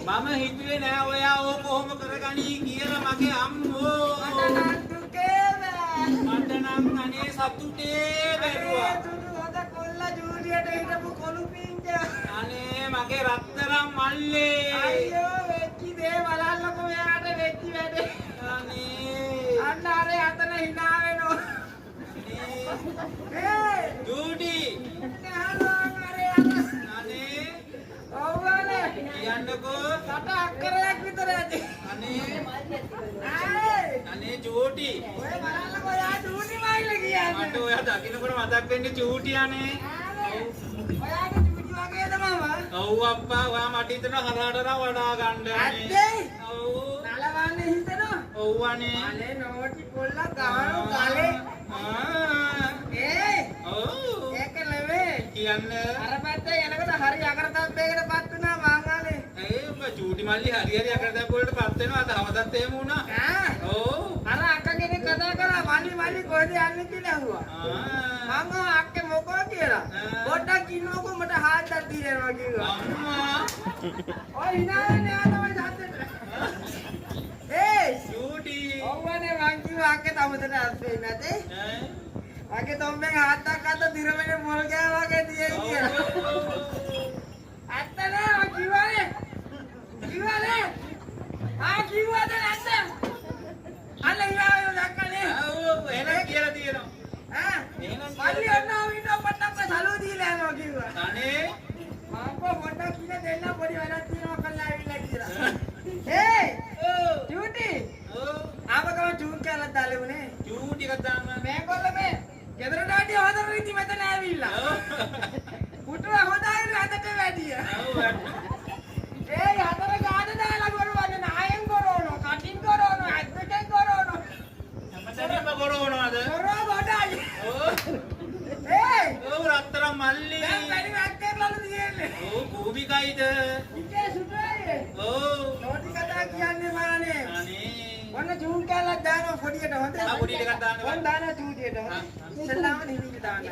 මම හිතුවේ නෑ ඔයා ඕක කොහොම කරගනී කියලා මගේ අම්මෝ. මට නම් අනේ සතුටේ බැලුවා. අනේ මගේ රත්තරන් මල්ලේ. අයියෝ වෙච්චි දේ බලන්නකෝ මෙයාට වෙච්චි වැඩේ. අනේ අන්න අර අතන hina වෙනවා. ජූඩි අනේ ඔව්වනේ කියන්නකෝ කට අක්කරයක් විතර ඇති. අනේ ජූටි ඔය බලන්නකෝ යා ජූටි මයිල කියන්නේ. මට ඔයා දකින්නකොට මතක් වෙන්නේ ජූටි අනේ. ඔයාගේ ජූටි වගේද මම? ඔව් අප්පා ඔයා මට හිතන හරහටන වඩා ගන්න ඇත්තේ? ඔව් නලවන්නේ හිතනවා? ඔව් අනේ අනේ නෝටි පොල්ලා ගානු ගලේ. ඔව් ඒක නෙවෙයි. කියන්න අර පැත්තේ යනකොට හරි අකරතැබ්බයකට පත් වුණා මාංගාලේ. ඔබ චූටි මල්ලි හරි අකරතැබ්බ වලට පත් වෙනවා. අද හවදත් එහෙම වුණා. ඔව් අර අක්කා කෙනෙක් කතා කරා මල්ලි කොහෙද යන්නේ කියලා අහුවා. මම අක්කේ මොකෝ කියලා. පොඩ්ඩක් ඉන්නකෝ මට හාද්දක් දීලා කිව්වා. අම්මා ඔය ඉනානේ ආතමයි සද්දෙට. චූටි ඔව්වනේ මං කිව්වා අක්කේ තමතට ඇස්සේ නැතේ. අක්කේ තොම්බෙන් හාද්දක් අත දිරවෙනේ මොල් ගෑ වගේ දියේ කියලා. ඇත්ත නෑ මං කිව්වනේ. කිව්වනේ. කිව්වද නැත්ද? අන්න ඉලාව දැක්කනේ. ඔව් එහෙනම් කියලා තියෙනවා. මල්ලි ඔන්නා විතර පට්ටක් සලෝ දීලා යනවා කිව්වා. අනේ මම පොඩ්ඩක් කියලා දෙන්න පොඩි වැඩක් තියෙනවා කල්ලා ඇවිල්ලා කියලා. චූටි. ආපකම චූට් කියලා දාලුනේ. චූටි කතාම මේගොල්ල මේ ගෙදරට ආටි හොදන රීති මෙතන ඇවිල්ලා. පුටුව හොදාගෙන අතට වැඩිය. හතර ගාන දාලා ගොරවන්නේ නායෙන් ගොරවනවා, කටින් ගොරවනවා, ඇද්දෙන් ගොරවනවා. හැමතැනම ගොරවනවාද? ගොරව ගොඩයි. ඔව් රත්තරන් මල්ලි. දැන් වැඩි වැඩ කරලාද තියෙන්නේ? ඔව් කූබිකයිද? ඉතේ සුදුයි. ඔව් නෝටි කතා කියන්නේ මානේ. අනේ ඔන්න ජූන් කාලක් දානවා පොඩියට හොඳ. පොඩි ටිකක් දාන්න. ඔන්න දානවා චූටියට හොඳ. ඉස්සල්ලාම නිවිද දාන්න.